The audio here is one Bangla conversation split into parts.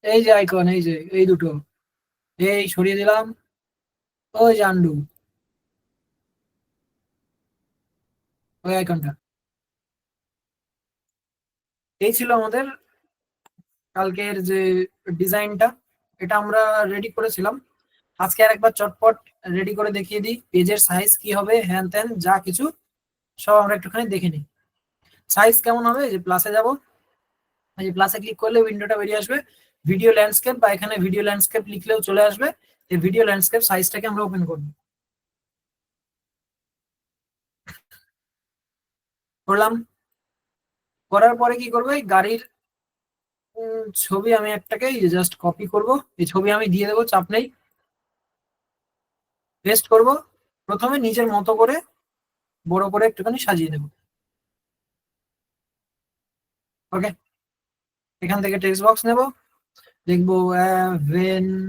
এই যে আইকন, এই যে এই দুটো, এই সরিয়ে দিলাম। ওই যে আন্ডু, ওই আইকনটা। এই ছিল আমাদের কালকের যে ডিজাইনটা, এটা আমরা রেডি করেছিলাম। আজকে আর একবার চটপট রেডি করে দেখিয়ে দিই পেজের সাইজ কি হবে, হ্যান ত্যান যা কিছু সব আমরা একটুখানি দেখে নিই। সাইজ কেমন হবে, এই যে প্লাসে যাব, এই যে প্লাসে ক্লিক করলে উইন্ডোটা বেরিয়ে আসবে, ভিডিও ল্যান্ডস্কেপ, বা এখানে ভিডিও ল্যান্ডস্কেপ লিখলেও চলে আসবে। এই ভিডিও ল্যান্ডস্কেপ সাইজটাকে আমরা ওপেন করব, করলাম। করার পরে কি করবো, এই গাড়ির ছবি আমি একটাকে জাস্ট কপি করব, এই ছবি আমি দিয়ে দেবো, চাপ নেই। পেস্ট করব, প্রথমে নিজের মতো করে বড় করে একটুখানি সাজিয়ে দেবো। ওকে, এখান থেকে টেক্সট বক্স নেব, লিখবো অ্যাভেন্টেডর,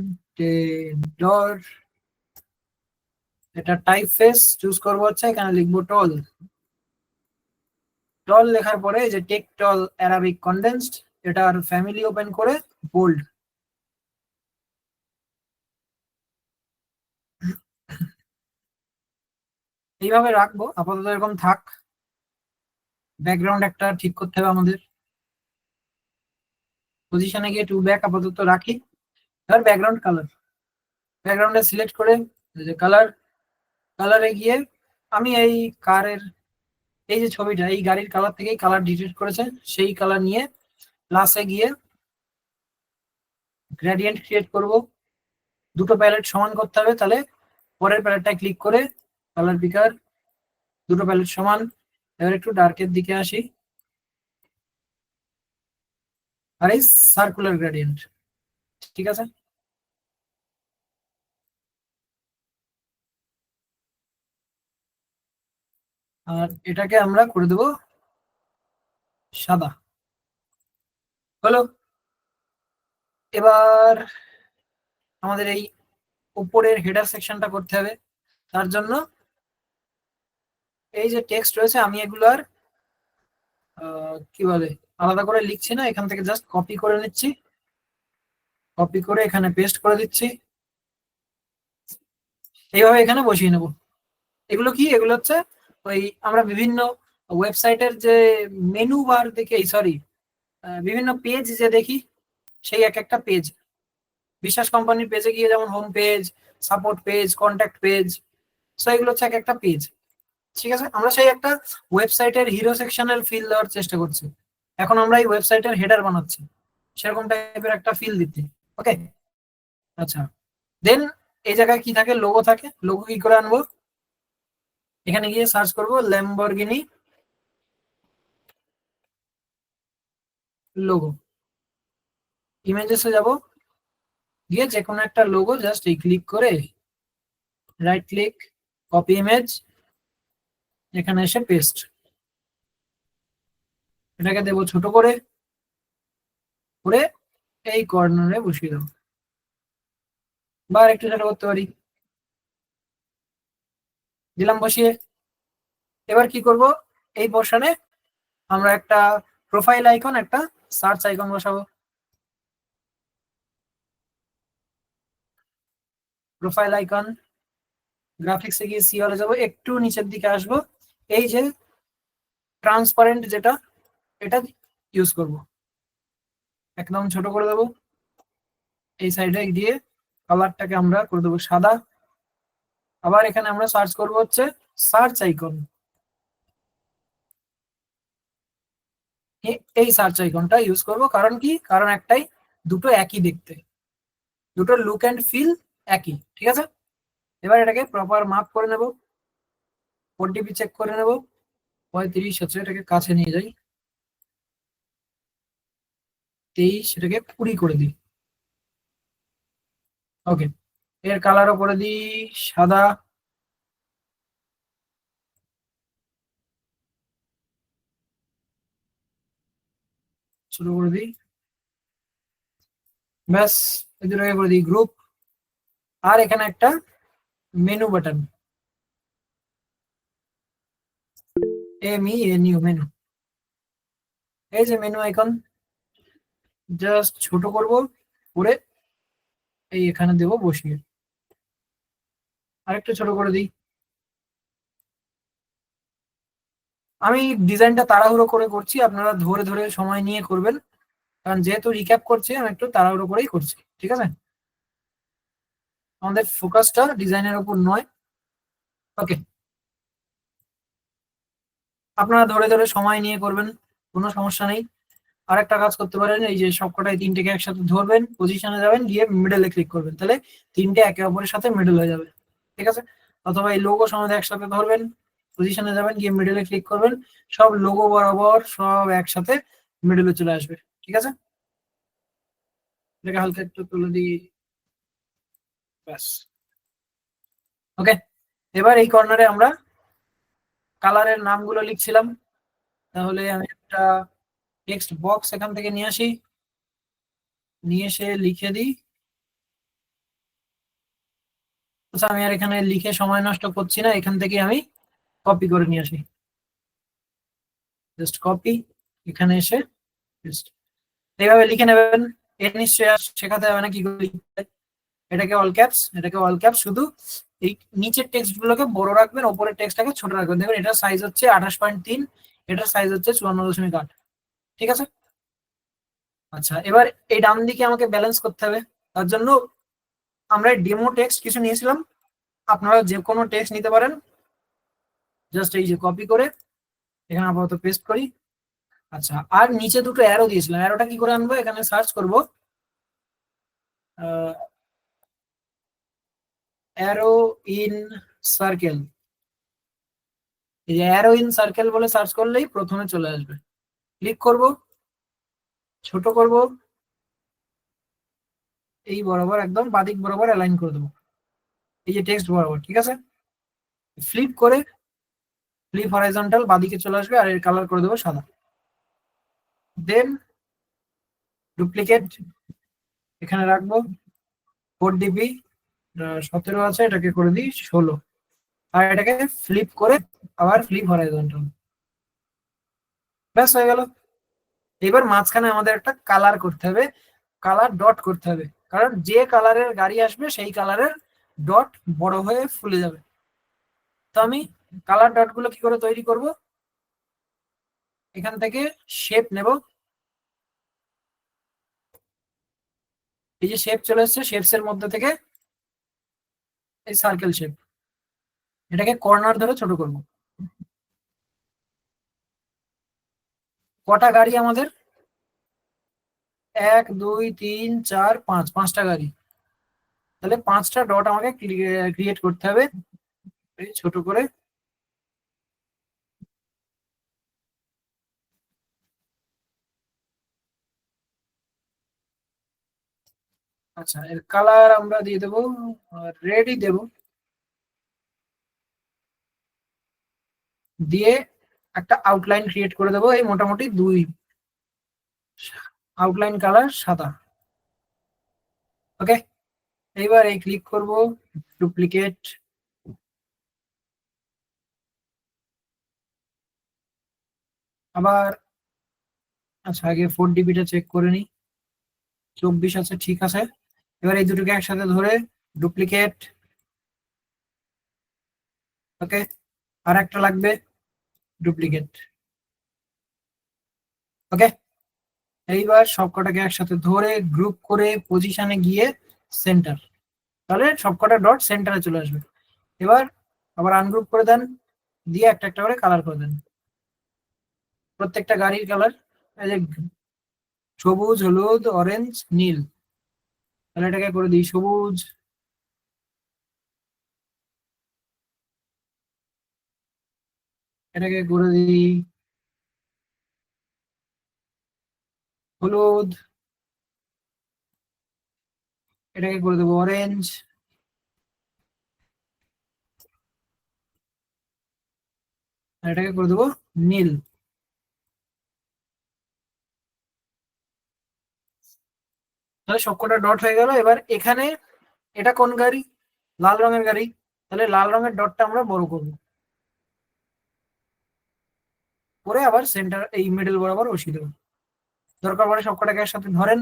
এটা টাইপ ফেস চুজ করবো, হচ্ছে এখানে লিখবো টল। টল লেখার পরে যে টেক টল অ্যারাবিক কনডেন্সড, এটার ফ্যামিলি ওপেন করে বোল্ড। এইভাবে রাখবো, আপাতত এরকম থাক। ব্যাকগ্রাউন্ড একটা ঠিক করতে হবে আমাদের, পজিশনে গিয়ে টু ব্যাক আপাতত রাখি। এবার ব্যাকগ্রাউন্ড কালার, ব্যাকগ্রাউন্ডে সিলেক্ট করে যে কালার, কালারে গিয়ে আমি এই কারের এই যে ছবিটা, এই গাড়ির কালার থেকেই কালার ডিটেক্ট করেছে, সেই কালার নিয়ে প্লাসে গিয়ে গ্রেডিয়েন্ট ক্রিয়েট করব। দুটো প্যালেট সমান করতে হবে, তাহলে পরের প্যালেটটা ক্লিক করে কালার পিকার, দুটো প্যালেট সমান। এবার একটু ডার্কের দিকে আসি, আর এই সার্কুলার গ্রেডিয়েন্ট, ঠিক আছে। আর এটাকে আমরা করে দেবো সাদা, হলো। এবার আমাদের এই উপরের হেডার সেকশনটা করতে হবে, তার জন্য এই যে টেক্সট রয়েছে আমি এগুলো আর কি বলে আলাদা করে লিখছি না, এখান থেকে জাস্ট কপি করে নিচ্ছি, কপি করে এখানে পেস্ট করে দিচ্ছি, এইভাবে এখানে বসিয়ে নেব। এগুলো কি, এগুলো হচ্ছে ওই আমরা বিভিন্ন ওয়েবসাইটের যে মেনু বার দেখে, সরি, বিভিন্ন পেজ যে দেখি, সেই এক একটা পেজ, বিশ্বাস কোম্পানির পেজে গিয়ে যেমন home page, support page, contact page, so এগুলো হচ্ছে এক একটা পেজ। ঠিক আছে, আমরা সেই একটা ওয়েবসাইটের হিরো সেকশনের ফিল দেওয়ার চেষ্টা করছি। এখন আমরা এই ওয়েবসাইটের হেডার বানাচ্ছি, সেরকম টাইপের একটা ফিল দিতে। ওকে, আচ্ছা। দেন এই জায়গায় কি থাকে, লোগো থাকে। লোগো কি করে আনবো, এখানে গিয়ে সার্চ করবো ল্যাম্বরগিনি লোগো, ইমেজেসে যাব, গিয়ে যে কোনো একটা লোগো জাস্ট এই ক্লিক করে রাইট ক্লিক, কপি ইমেজ, এখানে এসে পেস্ট, এটাকে দেবো ছোট করে করে এই কর্নারে বসিয়ে দেবো, বা একটু ছোট করতে পারি, দিলাম বসিয়ে। এবার কি করব, এই পোর্শনে আমরা একটা প্রোফাইল আইকন, একটা সার্চ আইকন বসাবো। প্রোফাইল আইকন, গ্রাফিক্সে গিয়ে সিওলে যাবো, একটু নিচের দিকে আসবো, এই যে ট্রান্সপারেন্ট যেটা, এটা ইউজ করব, একদম ছোট করে দেবো। এই সাইডে দিয়ে কালারটাকে আমরা করে দেবো সাদা। আবার এখানে আমরা সার্চ করব হচ্ছে সার্চ আইকন, এই সার্চ আইকনটা ইউজ করব, কারণ কি, কারণ একটাই, দুটো একই দেখতে, দুটোর লুক অ্যান্ড ফিল একই, ঠিক আছে। এবার এটাকে প্রপার মাপ করে নেব, ওটিপি চেক করে নেব, 35 হচ্ছে, এটাকে কাছে নিয়ে যাই, 23, এটাকে 20 করে দিই। ওকে, এর কালারও করে দিই সাদা, শুরু করে দিই, ব্যাস। এদিকে করে দিই গ্রুপ, আর এখানে একটা মেনু বাটন, MENU মেনু, এই যে মেনু আইকন, জাস্ট ছোট করব, করে এই এখানে দেবো বসিয়ে। আরেকটু ছোট করে দিই। আমি ডিজাইনটা তাড়াহুড়ো করে করছি, আপনারা ধরে ধরে সময় নিয়ে করবেন, কারণ যেহেতু রিক্যাপ করছি আমি একটু তাড়াহুড়ো করেই করছি, ঠিক আছে? আমাদের ফোকাসটা ডিজাইনের উপর নয়। ওকে, আপনারা ধরে ধরে সময় নিয়ে করবেন, কোনো সমস্যা নেই। আরেকটা কাজ করতে পারেন, এই যে সবকটাই তিনটেকে একসাথে ধরবেন, পজিশনে যাবেন, গিয়ে মিডলে ক্লিক করবেন, তাহলে তিনটে একে অপরের সাথে মিডল হয়ে যাবে, ঠিক আছে? অথবা এই লোগো সমেত একসাথে ধরবেন, পজিশনে যাবেন, গিয়ে মিডলে ক্লিক করবেন, সব লোগো বরাবর সব একসাথে মিডলে চলে আসবে, ঠিক আছে? এটাকে হালকা একটু তুলে দিই, ব্যাস। ওকে, এবার এই কর্নারে আমরা কালারের নামগুলো লিখছিলাম, তাহলে আমি একটা টেক্সট বক্স এখান থেকে নিয়ে আসি, নিয়ে এসে লিখে দিই। আচ্ছা, আমি আর এখানে লিখে সময় নষ্ট করছি না, এখান থেকে আমি কপি করে নিয়ে আসি, জাস্ট কপি, এখানে এসে paste। এইভাবে লিখে নেবেন। এর নিশ্চয়ই আর শেখাতে হবে না কি করে লিখতে হয়। এটাকে অল ক্যাপস, এটাকে অল ক্যাপস, শুধু এই নিচের টেক্সট গুলোকে বড় রাখবেন, ওপরের টেক্সটটাকে ছোট রাখবেন। দেখবেন এটার সাইজ হচ্ছে 28.3, এটার সাইজ হচ্ছে 54.8, ঠিক আছে? আচ্ছা, এবার এই ডান দিকে আমাকে ব্যালেন্স করতে হবে, তার জন্য আমরা ডেমো টেক্সট কিছু নিয়েছিলাম, আপনারা যে কোনো টেক্সট নিতে পারেন। জাস্ট এই যে কপি করে এখানে আপাতত পেস্ট করি। আচ্ছা, আর নিচে দুটো অ্যারো দিয়েছিলাম, অ্যারোটা কি করে আনবো? এখানে সার্চ করব অ্যারো ইন সার্কেল। এই যে অ্যারো ইন সার্কেল বলে সার্চ করলেই প্রথমে চলে আসবে। ক্লিক করব, ছোট করব, এই বরাবর একদম বাদিক বরাবর অ্যালাইন করে দেবো, এই যে টেক্সট বরাবর, ঠিক আছে? ফ্লিপ করে, ফ্লিপ হরাইজন্টাল, বাদিকে চলে আসবে, আর এর কালার করে দেবো সাদা। দেন ডুপ্লিকেট এখানে রাখবো, 4 dp, 17 আছে, এটাকে করে দিই 16, আর এটাকে ফ্লিপ করে আবার ফ্লিপ হরাইজন্টাল, ব্যাস হয়ে গেল। এবার মাঝখানে আমাদের একটা কালার করতে হবে, কালার ডট করতে হবে, কারণ যে কালারের গাড়ি আসবে সেই কালারের ডট বড় হয়ে ফুলে যাবে। তো আমি কালার ডট গুলো কি করে তৈরি করব? এখান থেকে শেপ নেব, এই যে শেপ চলে এসছে, শেপস এর মধ্যে থেকে এই সার্কেল শেপ, এটাকে কর্নার ধরে ছোট করব। কটা গাড়ি আমাদের? 1 2 3 4 5, 5টা গাড়ি, তাহলে 5টা ডট আমাকে ক্রিয়েট করতে হবে, এই ছোট করে। আচ্ছা, এর কালার আমরা দিয়ে দেবো রেডই দেব, দিয়ে একটা আউটলাইন ক্রিয়েট করে দেবো, এই মোটামুটি 2, আউটলাইন কালার সাদা। ওকে, এইবার এই ক্লিক করব, ডুপ্লিকেট, আবার আচ্ছা আগে 4 dp চেক করে নিই, 24 আছে, ঠিক আছে। এবার এই দুটোকে একসাথে ধরে ডুপ্লিকেট, ওকে, আর একটা লাগবে, ডুপ্লিকেট, ওকে। এইবার সবকটাকে একসাথে ধরে গ্রুপ করে পজিশনে গিয়ে সেন্টার, তাহলে সবকটা ডট সেন্টারে চলে আসবে। এবার আবার আনগ্রুপ করে দেন, দিয়ে একটা একটা করে কালার করে দেন, প্রত্যেকটা গাড়ির কালার, এই যে সবুজ, হলুদ, অরেঞ্জ, নীল, তাহলে এটাকে করে দিই সবুজ, এটাকে করে দিই হলুদ, এটাকে করে দেবো অরেঞ্জ, আর এটাকে করে দেবো নীল। তাহলে সবকটা ডট হয়ে গেল। এবার এখানে এটা কোন গাড়ি? লাল রঙের গাড়ি, তাহলে লাল রঙের ডটটা আমরা বড় করব, করে আবার সেন্টার এই মিডল বরাবর বসিয়ে দেবো। দরকার পড়ে সবকটাকে একসাথে ধরেন,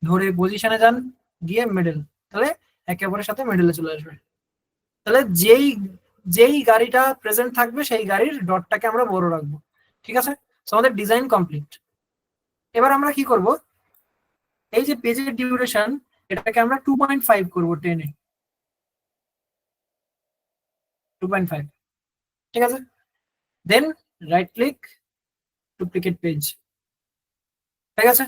ধরে পজিশনে যান, গিয়ে মিডল, তাহলে একে অপরের সাথে মিডলে চলে আসবে। তাহলে যেই যেই গাড়িটা প্রেজেন্ট থাকবে সেই গাড়ির ডটটাকে আমরা বড় রাখবো। ঠিক আছে, তো আমাদের ডিজাইন কমপ্লিট। এবার আমরা কি করব, এই যে পেজের ডিউরেশন, এটাকে আমরা 2.5 করবো, 10-এ 2.5। ঠিক আছে, দেন রাইট ক্লিক, ডুপ্লিকেট পেজ। ঠিক আছে,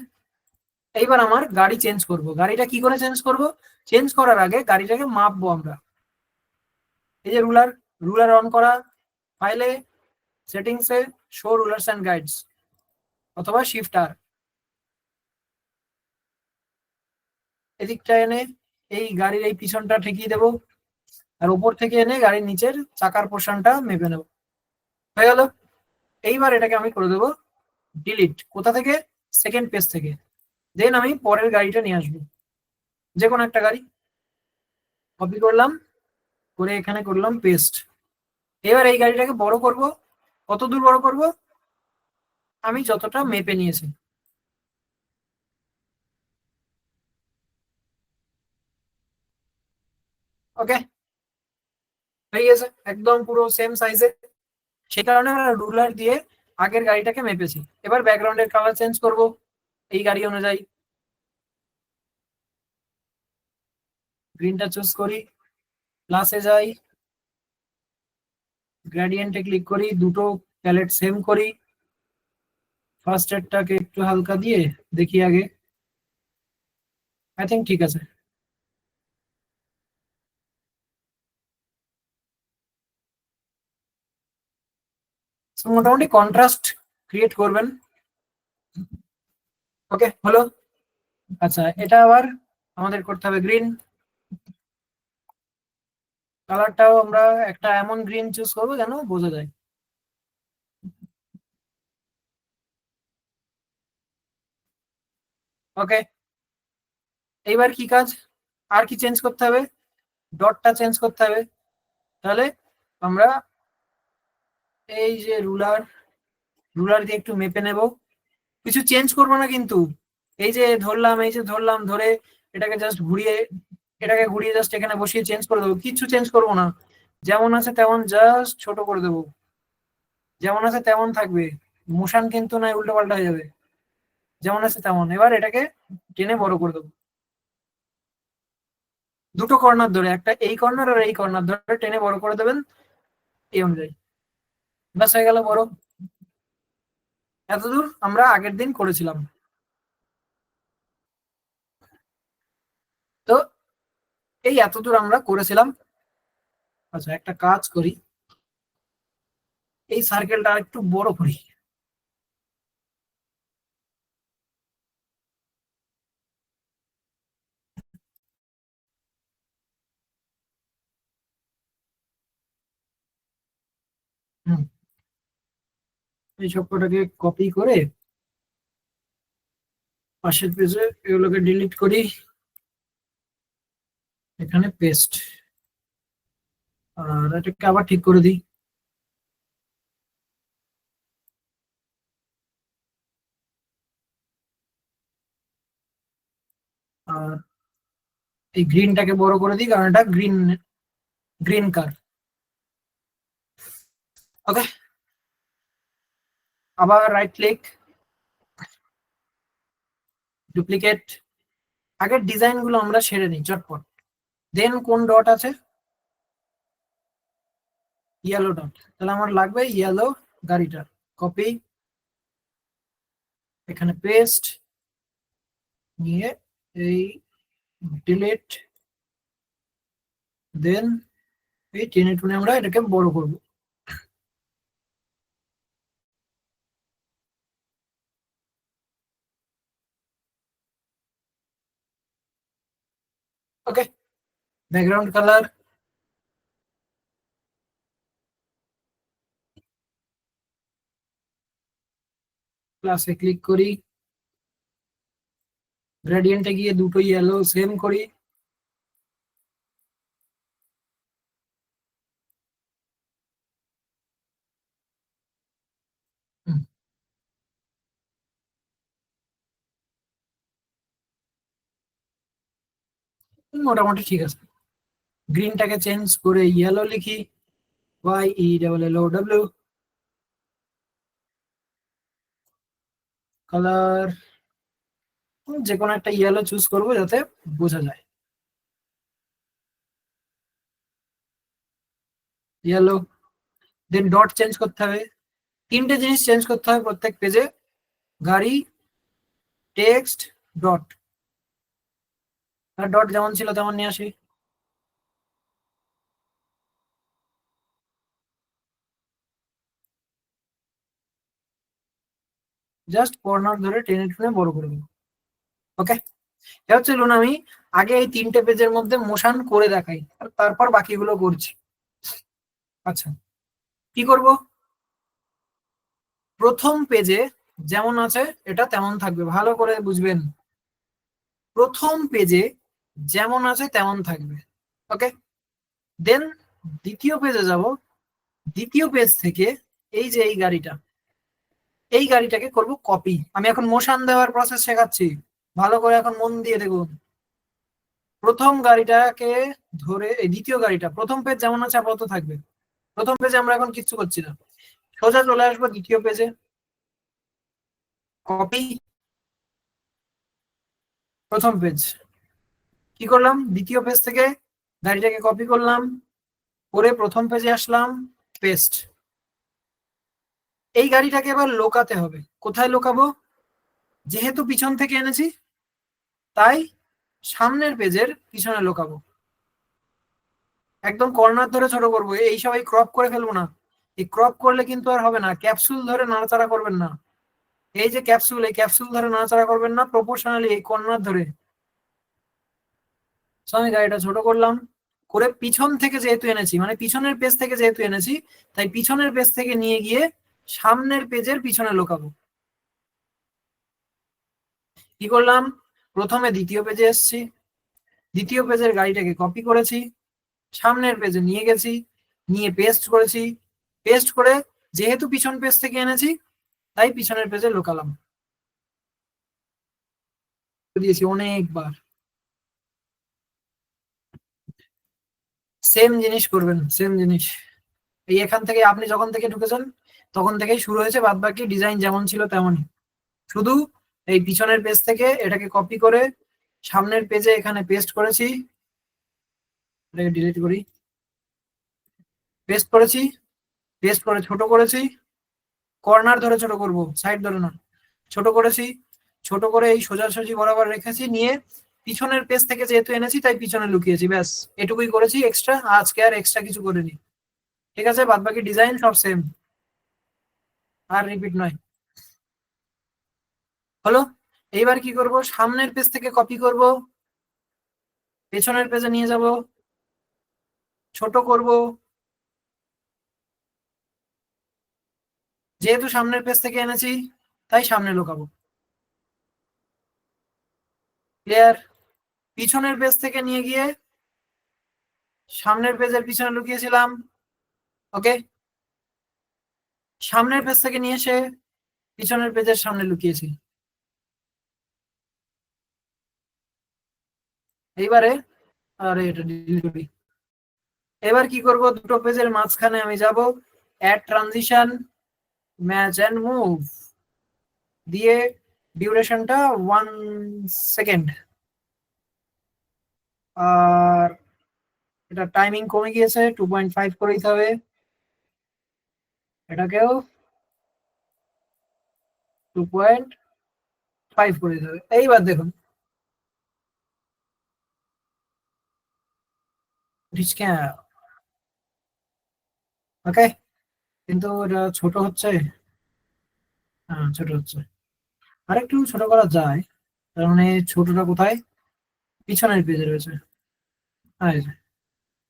এইবার আমার গাড়ি চেঞ্জ করব। গাড়িটা কি করে চেঞ্জ করব, চেঞ্জ করার আগে গাড়িটাকে মাপবো আমরা। এই যে রুলার, রুলার অন করা, ফাইলে, সেটিংসে, শো রুলার্স এন্ড গাইডস, অথবা শিফট আর, এদিকটা এনে এই গাড়ির এই পিছনটা ঠেকিয়ে দেবো, আর উপর থেকে এনে গাড়ির নিচের চাকার পোর্শনটা মেপে নেবো। হয়ে গেল। এইবার এটাকে আমি করে দেবো ডিলিট। কোথা থেকে, সেকেন্ড পেজ থেকে। দেন আমি পরের গাড়িটা নিয়ে আসবো, যে কোনো একটা গাড়ি কপি করলাম, করে এখানে করলাম পেস্ট। এবার এই গাড়িটাকে বড় করব। কত দূর বড় করব, আমি যতটা মেপে নিয়েছি। ওকে, হয়ে গেছে একদম পুরো সেম সাইজে। সে কারণে আমরা রুলার দিয়ে আগের গাড়িটাকে মেপেছি। এবার ব্যাকগ্রাউন্ডের কালার চেঞ্জ করব এই গাড়ি অনুযায়ী। গ্রিনটা চুজ করি, প্লাসে যাই, গ্রেডিয়েন্টে ক্লিক করি, দুটো প্যালেট সেম করি। ফার্স্ট এডটাকে একটু হালকা দিয়ে দেখি আগে, আই থিঙ্ক ঠিক আছে। So, মোটামুটি কন্ট্রাস্ট ক্রিয়েট করবেন। ওকে, হলো। আচ্ছা, এটা আবার আমাদের করতে হবে গ্রিন। কালারটাও আমরা একটা এমন গ্রিন চুজ করবো যেন বোঝা যায়। ওকে, এইবার কি কাজ, আর কি চেঞ্জ করতে হবে, ডটটা চেঞ্জ করতে হবে। তাহলে আমরা এই যে রুলার, রুলার দিয়ে একটু মেপে নেব, কিছু চেঞ্জ করবো না কিন্তু। এই যে ধরলাম, এই যে ধরলাম, ধরে এটাকে জাস্ট ঘুরিয়ে, এটাকে ঘুরিয়ে জাস্ট এখানে বসিয়ে চেঞ্জ করে দেবো, কিছু চেঞ্জ করবো না। যেমন আছে তেমন জাস্ট ছোট করে দেবো, যেমন আছে তেমন থাকবে। মোশন কিন্তু নয়, উল্টো পাল্টা হয়ে যাবে। যেমন আছে তেমন। এবার এটাকে টেনে বড় করে দেবো, দুটো কর্নার ধরে, একটা এই কর্নার আর এই কর্নার ধরে টেনে বড় করে দেবেন এই অনুযায়ী। ব্যাস, হয়ে গেল বড়। এতদূর আমরা আগের দিন করেছিলাম। তো এই এতদূর আমরা করেছিলাম। আচ্ছা, একটা কাজ করি, এই সার্কেলটা একটু বড় করি। হুম, এই সবকটাকে কপি করে পাশের পেজে এগুলোকে ডিলিট করি, এখানে পেস্ট। আর এটাকে আবার ঠিক করে দিই। আর এই গ্রিনটাকে বড় করে দিই, কারণ এটা গ্রিন, গ্রিন কার। ওকে, আবার রাইট ক্লিক, ডুপ্লিকেট। আগের ডিজাইন গুলো আমরা সেরে নিই চটপট। দেন কোন ডট আছে, ইয়েলো ডট, তাহলে আমার লাগবে ইয়েলো গাড়িটা। কপি, এখানে পেস্ট, নিয়ে এই ডিলিট, দেন এই টেনে টুনে আমরা এটাকে বড় করব। ওকে, ব্যাকগ্রাউন্ড কালার, প্লাসে ক্লিক করি, গ্রেডিয়েন্টে গিয়ে দুটো ইয়েলো সেম করি। হুম, মোটামুটি ঠিক আছে। গ্রিনটাকে চেঞ্জ করে ইয়েলো লিখি, YELLOW। কালার যে কোনো একটা ইয়েলো চুজ করবো যাতে বোঝা যায়। ইয়েলো। দেন ডট চেঞ্জ করতে হবে, তিনটে জিনিস চেঞ্জ করতে হবে প্রত্যেক পেজে, গাড়ি, টেক্সট, ডট। আর ডট যেমন ছিল তেমন নিয়ে আসি। জাস্ট কর্নার ধরে টেনে টুনে বড় করে দেবো। ওকে, এটা হচ্ছে চলুন আমি আগে এই তিনটে পেজের মধ্যে মোশন করে দেখাই, আর তারপর বাকিগুলো করছি। আচ্ছা, কি করব? প্রথম পেজে যেমন আছে এটা তেমন থাকবে, ভালো করে বুঝবেন। প্রথম পেজে যেমন আছে তেমন থাকবে। ওকে, দেন দ্বিতীয় পেজে যাব। দ্বিতীয় পেজ থেকে এই যে এই গাড়িটা, এই গাড়িটাকে করব কপি। আমি এখন মোশন দেওয়ার প্রসেস শেখাচ্ছি, ভালো করে এখন মন দিয়ে দেখুন। প্রথম গাড়িটাকে ধরে এই দ্বিতীয় গাড়িটা, প্রথম পেজ যেমন আছে আপাতত থাকবে। প্রথম পেজে আমরা এখন কিচ্ছু করছি না, সোজা চলে আসবো দ্বিতীয় পেজে, কপি। প্রথম পেজ কি করলাম, দ্বিতীয় পেজ থেকে গাড়িটাকে কপি করলাম, করে প্রথম পেজে আসলাম, পেস্ট। এই গাড়িটাকে এবার লোকাতে হবে। কোথায় লোকাবো? যেহেতু পিছন থেকে এনেছি তাই সামনের পেজের পিছনে লোকাবো। একদম কর্নার ধরে ছোট করবো, এই সবাই ক্রপ করে ফেলবো না। এই ক্রপ করলে কিন্তু আর হবে না, ক্যাপসুল ধরে নাড়াচাড়া করবেন না। এই যে ক্যাপসুল, এই ক্যাপসুল ধরে নাড়াচাড়া করবেন না, প্রপোর্শনালি এই কর্নার ধরে। আমি গাড়িটা ছোট করলাম, করে পিছন থেকে যেহেতু এনেছি, মানে পিছনের পেজ থেকে যেহেতু এনেছি, তাই পিছনের পেজ থেকে নিয়ে গিয়ে সামনের পেজের পিছনে লোকাবো। কি করলাম, প্রথমে দ্বিতীয় পেজে এসেছি, দ্বিতীয় পেজের গাড়িটাকে কপি করেছি, সামনের পেজে নিয়ে গেছি, নিয়ে পেস্ট করেছি, পেস্ট করে যেহেতু পিছন পেজ থেকে এনেছি তাই পিছনের পেজে লোকালাম। দিয়েছি অনেকবার। সেম জিনিস করবেন, সেম জিনিস। এই এখান থেকে আপনি যখন থেকে ঢুকেছেন তখন থেকেই শুরু হয়েছে, বাদ বাকি ডিজাইন যেমন ছিল তেমনই। শুধু এই পিছনের পেজ থেকে এটাকে কপি করে সামনের পেজে এখানে পেস্ট করেছি, এটাকে ডিলিট করি, পেস্ট করেছি, পেস্ট করে ছোট করেছি, কর্নার ধরে ছোট করব, সাইড ধরে না। ছোট করেছি, ছোট করে এই সোজাসুজি বরাবর রেখেছি, নিয়ে পিছনের পেজ থেকে যেহেতু এনেছি তাই পিছনে লুকিয়েছি, ব্যাস এটুকুই করেছি এক্সট্রা, আজকে আর এক্সট্রা কিছু করিনি। ঠিক আছে, বাদ বাকি ডিজাইন সব সেম, আর রিপিট নয়। হলো, এইবার কি করব, সামনের পেজ থেকে কপি করব, পেছনের পেজে নিয়ে যাব, ছোট করব, যেহেতু সামনের পেজ থেকে এনেছি তাই সামনে লুকাবো। ক্লিয়ার? পিছনের পেজ থেকে নিয়ে গিয়ে সামনের পেজের পিছনে লুকিয়েছিলাম। ওকে, সামনের পেজ থেকে নিয়ে এসে পিছনের পেজের সামনে লুকিয়েছি। এইবারে, আরে এটা ডিলিট করি। এবার কি করব, দুটো পেজের মাঝখানে আমি যাব, add transition, match and move দিয়ে ডিউরেশনটা 1 সেকেন্ড, আর এটা টাইমিং কমে গিয়েছে, 2.5 করে দিতে হবে। এটাকেও 2.5 করে দিতে হবে। এইবার দেখুন, ওকে, কিন্তু এটা ছোট হচ্ছে। হ্যাঁ ছোট হচ্ছে, আরেকটু ছোট করা যায়। তার মানে ছোটটা কোথায়, পিছনের পেজে রয়েছে। আর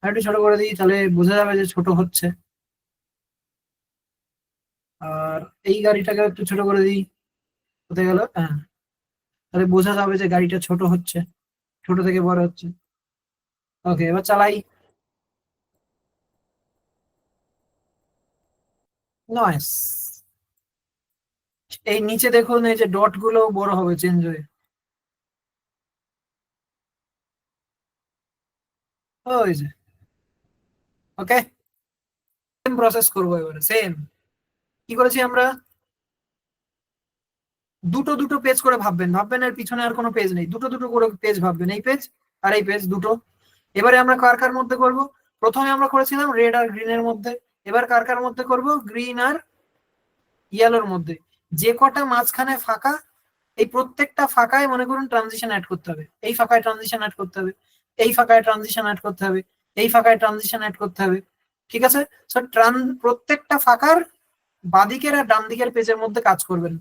একটু ছোট করে দিই, তাহলে বোঝা যাবে যে ছোট হচ্ছে। আর এই গাড়িটাকে একটু ছোট করে দিই, কোথায় গেল, হ্যাঁ, তাহলে বোঝা যাবে যে গাড়িটা ছোট হচ্ছে, ছোট থেকে বড় হচ্ছে। ওকে, এবার চালাই। নয়েস। এই নিচে দেখুন, এই যে ডট গুলো বড় হবে চেঞ্জ হয়ে। ওই যে, ওকে, সেম প্রসেস করবো এবারে, সেম কি করেছি আমরা, দুটো দুটো পেজ করে ভাববেন, ভাববেন এর পিছনে আর কোনো পেজ নেই, দুটো দুটো করে পেজ ভাববেন, এই পেজ আর এই পেজ দুটো। এবারে আমরা কার কার মধ্যে করব, প্রথমে আমরা করেছিলাম রেড আর গ্রিনের মধ্যে, এবার কার কার মধ্যে করব, গ্রিন আর ইয়েলোর মধ্যে। যে কটা মাঝখানে ফাঁকা, এই প্রত্যেকটা ফাঁকায় মনে করুন ট্রানজিশন অ্যাড করতে হবে, এই ফাঁকায় ট্রানজিশন অ্যাড করতে হবে, এই ফাঁকায় ট্রানজিশন অ্যাড করতে হবে, এই ফাঁকায় ট্রানজিশন অ্যাড করতে হবে। ঠিক আছে, সো প্রত্যেকটা ফাঁকার বাঁদিকের আর ডান দিকের পেজের মধ্যে কাজ করবেন,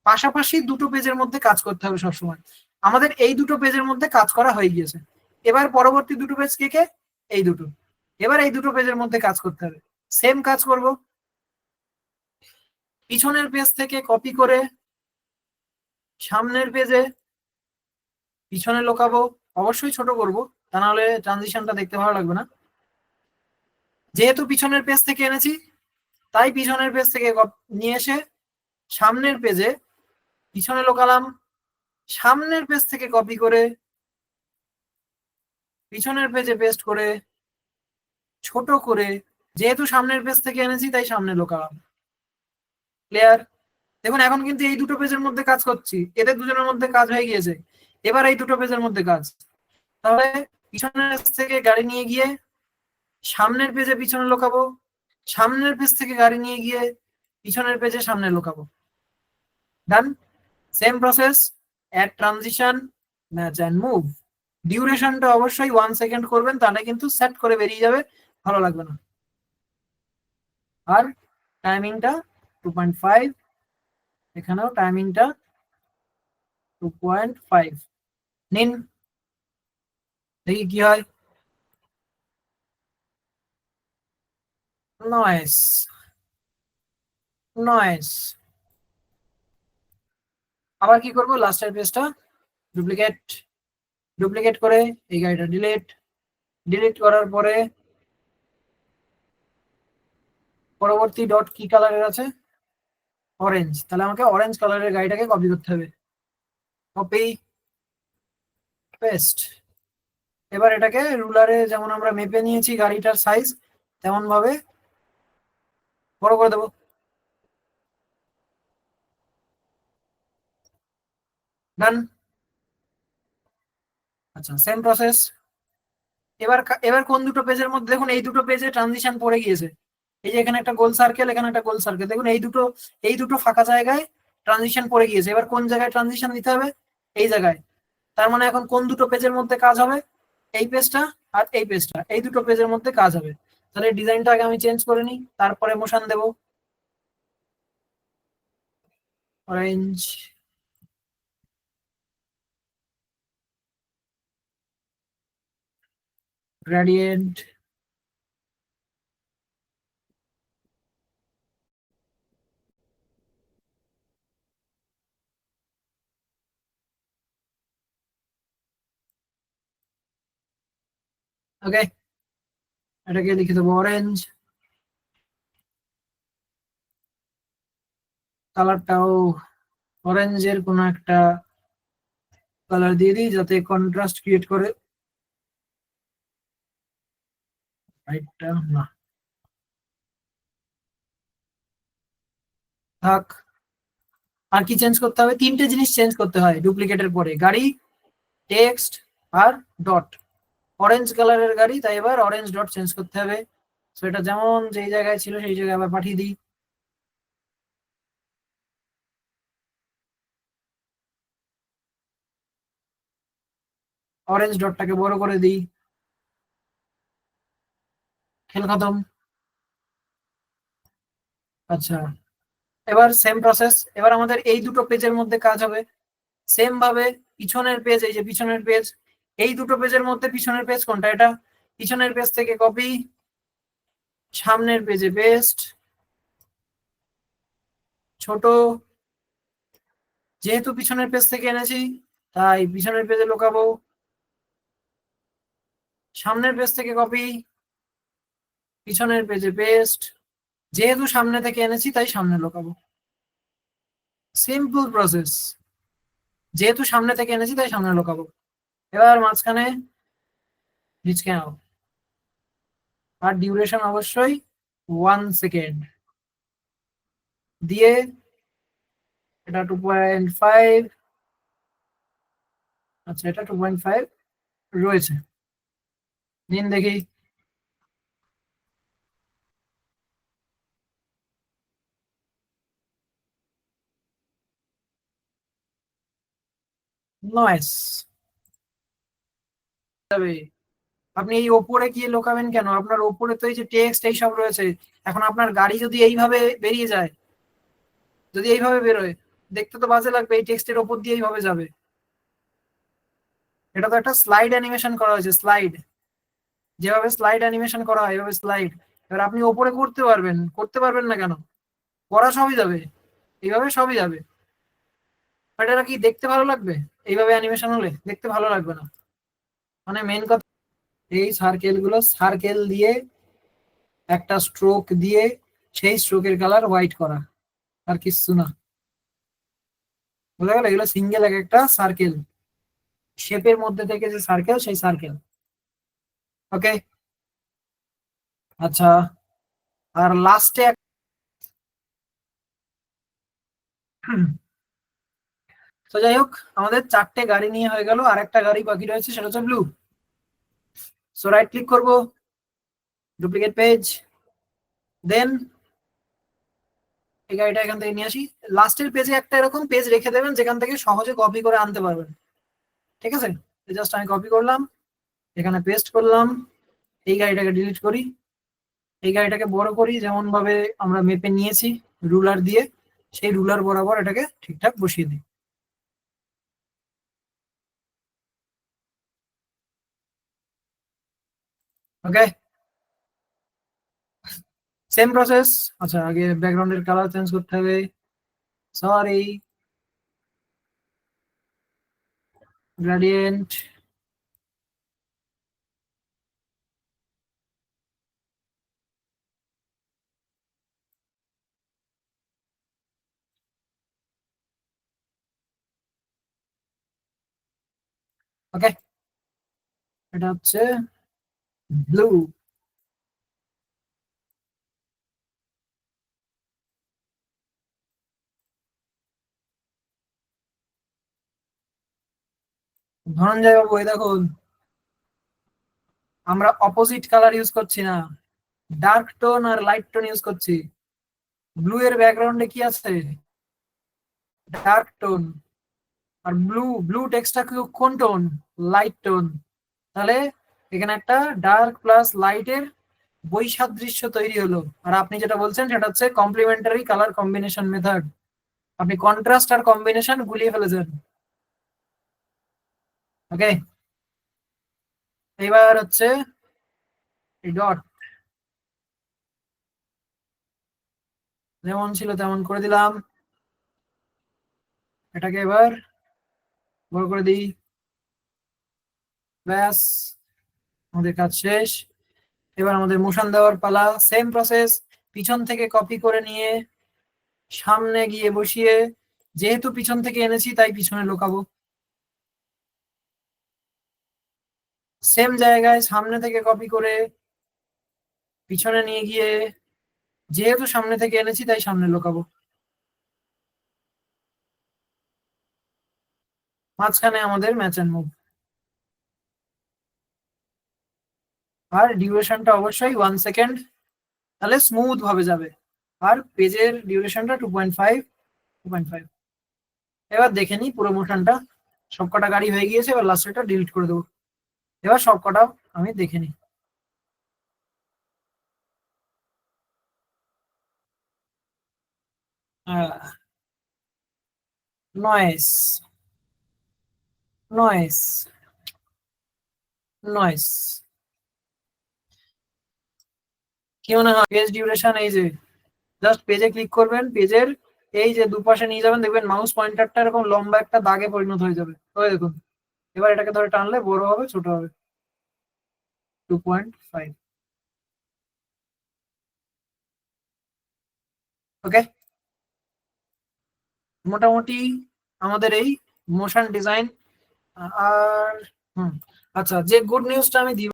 পাশাপাশি দুটো পেজের মধ্যে কাজ করতে হবে সবসময়। আমাদের এই দুটো পেজের মধ্যে কাজ করা হয়ে গিয়েছে, এবার পরবর্তী দুটো পেজ কে কে, এই দুটো, এবার এই দুটো পেজের মধ্যে কাজ করতে হবে। সেম কাজ করব, পিছনের পেজ থেকে কপি করে সামনের পেজে পিছনে লোকাবো, অবশ্যই ছোট করব, তা নাহলে ট্রানজিশনটা দেখতে ভালো লাগবে না। যেহেতু পিছনের পেজ থেকে এনেছি, তাই পিছনের পেজ থেকে নিয়ে এসে সামনের পেজে পিছনে লোকালাম, সামনের পেজ থেকে কপি করে পিছনের পেজে পেস্ট করে ছোট করে, যেহেতু সামনের পেজ থেকে এনেছি তাই সামনে লোকালাম। ক্লিয়ার? দেখুন এখন কিন্তু এই দুটো পেজের মধ্যে কাজ করছি, এদের দুজনের মধ্যে কাজ হয়ে গিয়েছে, এবার এই দুটো পেজের মধ্যে কাজ। তাহলে পিছনের পেজ থেকে গাড়ি নিয়ে গিয়ে সামনের পেজে পিছনে লোকাবো, সামনের পেজ থেকে গাড়ি নিয়ে গিয়ে পিছনের পেজে সামনে লোকাবো। Done. Same process, add transition, match and move. ডিউরেশনটা অবশ্যই 1 সেকেন্ড করবেন, তাহলে কিন্তু সেট করে বেরিয়ে যাবে, ভালো লাগবে না। আর টাইমিংটা 2.5, এখানেও টাইমিংটা 2.5 নিন, দেখি কি হয়। নয়েস, নয়েস, আবার কি করব, লাস্টের পেজটা ডুপ্লিকেট, ডুপ্লিকেট করে এই গাড়িটা ডিলিট, ডিলিট করার পরে পরবর্তী ডট কি কালারের আছে, অরেঞ্জ, তাহলে আমাকে অরেঞ্জ কালারের গাড়িটাকে কপি করতে হবে, কপি পেস্ট। এবার এটাকে রুলারে যেমন আমরা মেপে নিয়েছি গাড়িটার সাইজ, তেমন ভাবে বড় করে দেবো। ডান। আচ্ছা, সেম প্রসেস। এবার এবার কোন দুটো পেজের মধ্যে, দেখুন এই দুটো পেজে ট্রানজিশন পড়ে গিয়েছে, এই যে এখানে একটা গোল সার্কেল, এখানে একটা গোল সার্কেল, দেখুন এই দুটো ফাঁকা জায়গায় ট্রানজিশন পড়ে গিয়েছে, এবার কোন জায়গায় ট্রানজিশন দিতে হবে, এই জায়গায়। তার মানে এখন কোন দুটো পেজের মধ্যে কাজ হবে, এই পেজটা আর এই পেজটা, এই দুটো পেজের মধ্যে কাজ হবে। তাহলে ডিজাইনটা আগে আমি চেঞ্জ করে নিই, তারপরে মোশন দেব, অরেঞ্জ, গ্রেডিয়েন্ট, ওকে, এটাকে লিখে দেবো অরেঞ্জ, কালারটাও অরেঞ্জের কোনো একটা কালার দিয়ে দিই যাতে কন্ট্রাস্ট ক্রিয়েট করে। রাইটটা না, থাক। আর কি চেঞ্জ করতে হবে, তিনটে জিনিস চেঞ্জ করতে হয় ডুপ্লিকেটের পরে, গাড়ি, টেক্সট আর ডট। অরেঞ্জ কালারের গাড়ি, তাই এবার অরেঞ্জ ডট চেঞ্জ করতে হবে। তো এটা যেমন যেই জায়গায় ছিল সেই জায়গায় আবার পাঠিয়ে দিই, অরেঞ্জ ডটটাকে বড় করে দিই, খেল খতম। আচ্ছা, এবার সেম প্রসেস, এবার আমাদের এই দুটো পেজের মধ্যে কাজ হবে সেম ভাবে। পিছনের পেজ, এই যে পিছনের পেজ, এই দুটো পেজের মধ্যে পিছনের পেজ কোনটা, এটা, পিছনের পেজ থেকে কপি, সামনের পেজে পেস্ট, ছোট, যেহেতু পিছনের পেজ থেকে এনেছি তাই পিছনের পেজে লোকাবো, সামনের পেজ থেকে কপি, পিছনের পেজে পেস্ট, যেহেতু সামনে থেকে এনেছি তাই সামনে লোকাবো। সিম্পল প্রসেস, যেহেতু সামনে থেকে এনেছি তাই সামনে লোকাবো। এবার মাঝখানে নিচকে নাও, আর ডিউরেশন অবশ্যই 1 সেকেন্ড দিয়ে এটা 2.5। আচ্ছা, এটা 2.5 রয়েছে। নিন দেখি। নয়েস তবে আপনি এই ওপরে গিয়ে লোকাবেন কেন? আপনার ওপরে তো এই যে টেক্সট এই সব রয়েছে। এখন আপনার গাড়ি যদি এইভাবে বেরিয়ে যায়, যদি এইভাবে বেরোয়, দেখতে তো বাজে লাগবে। এই টেক্সটের ওপর দিয়ে এইভাবে যাবে। এটা তো একটা স্লাইড অ্যানিমেশন করা হয়েছে, স্লাইড। যেভাবে স্লাইড অ্যানিমেশন করা হয় এভাবে স্লাইড। এবার আপনি ওপরে করতে পারবেন, করতে পারবেন না কেন? করা সবই যাবে, এইভাবে সবই যাবে। বাট এটা কি দেখতে ভালো লাগবে? এইভাবে অ্যানিমেশন হলে দেখতে ভালো লাগবে না। মানে মেন কথা, এই সার্কেল গুলো সার্কেল দিয়ে একটা স্ট্রোক দিয়ে সেই স্ট্রোকের কালার হোয়াইট করা, আর কিচ্ছু না। বুঝা গেল? এগুলো সিঙ্গেল এক একটা সার্কেল, শেপের মধ্যে থেকে যে সার্কেল, সেই সার্কেল। ওকে। আচ্ছা, আর লাস্টে তো যাই হোক, আমাদের 4টে গাড়ি নিয়ে হয়ে গেল। আর একটা গাড়ি বাকি রয়েছে, সেটা হচ্ছে ব্লু। সো রাইট ক্লিক করব, ডুপ্লিকেট পেজ, দেন এই গাড়িটা এখান থেকে নিয়ে আসি। লাস্টের পেজে একটা এরকম পেজ রেখে দেবেন যেখান থেকে সহজে কপি করে আনতে পারবেন। ঠিক আছে? জাস্ট আমি কপি করলাম, এখানে পেস্ট করলাম। এই গাড়িটাকে ডিলিট করি, এই গাড়িটাকে বড় করি, যেমন ভাবে আমরা মেপে নিয়েছি রুলার দিয়ে, সেই রুলার বরাবর এটাকে ঠিকঠাক বসিয়ে দিই। ওকে, সেম প্রসেস। আচ্ছা, আগে ব্যাকগ্রাউন্ডের কালার চেঞ্জ করতে হবে। Sorry, gradient. ওকে, এটা হচ্ছে ব্লু। ধনঞ্জয় বাবু, এই দেখুন, আমরা অপোজিট কালার ইউজ করছি না, ডার্ক টোন আর লাইট টোন ইউজ করছি। ব্লু এর ব্যাকগ্রাউন্ডে কি আছে? Dark tone. আর ব্লু, ব্লু টেক্সটটা কোন টোন? Light tone. তাহলে এখানে একটা ডার্ক প্লাস লাইটের বৈসাদৃশ্য তৈরি হলো। আর আপনি যেটা বলছেন সেটা হচ্ছে কমপ্লিমেন্টারি কালার কম্বিনেশন মেথড। আপনি কন্ট্রাস্ট আর কম্বিনেশন গুলিয়ে ফেলেছেন। ওকে, এবার হচ্ছে এই ডট, যেমন ছিল তেমন করে দিলাম। এটাকে এবার বড় করে দিই। ব্যাস, আমাদের কাজ শেষ। এবার আমাদের মোশন দেওয়ার পালা। সেম প্রসেস, পিছন থেকে কপি করে নিয়ে সামনে গিয়ে বসিয়ে, যেহেতু পিছন থেকে এনেছি তাই পিছনে লুকাবো। সেম জায়গায় সামনে থেকে কপি করে পিছনে নিয়ে গিয়ে, যেহেতু সামনে থেকে এনেছি তাই সামনে লুকাবো। মাঝখানে আমাদের ম্যাচ এন্ড মুভ। আর ডিউরেশনটা অবশ্যই 1 সেকেন্ড, তাহলে স্মুথ ভাবে যাবে। আর পেজের ডিউরেশনটা 2.5। 2.5। এবার দেখে নিই পুরো মোশনটা। সবকটা গাড়ি হয়ে গিয়েছে, এবার লাস্টেরটা ডিলিট করে দেবো। এবার সবকটা আমি দেখে নিই। Noise, noise, noise. কি মনে হয় পেজ ডিউরেশন? এই যে জাস্ট পেজে ক্লিক করবেন, পেজের এই যে দুপাশে নিয়ে যাবেন, দেখবেন মাউস পয়েন্টারটা এরকম লম্বা একটা দাগে পরিণত হয়ে যাবে। ওই দেখুন, এবার এটাকে ধরে টানলে বড় হবে, ছোট হবে। 2.5। ওকে, মোটামুটি আমাদের এই মোশন ডিজাইন। আর হুম, আচ্ছা, যে গুড নিউজটা আমি দিব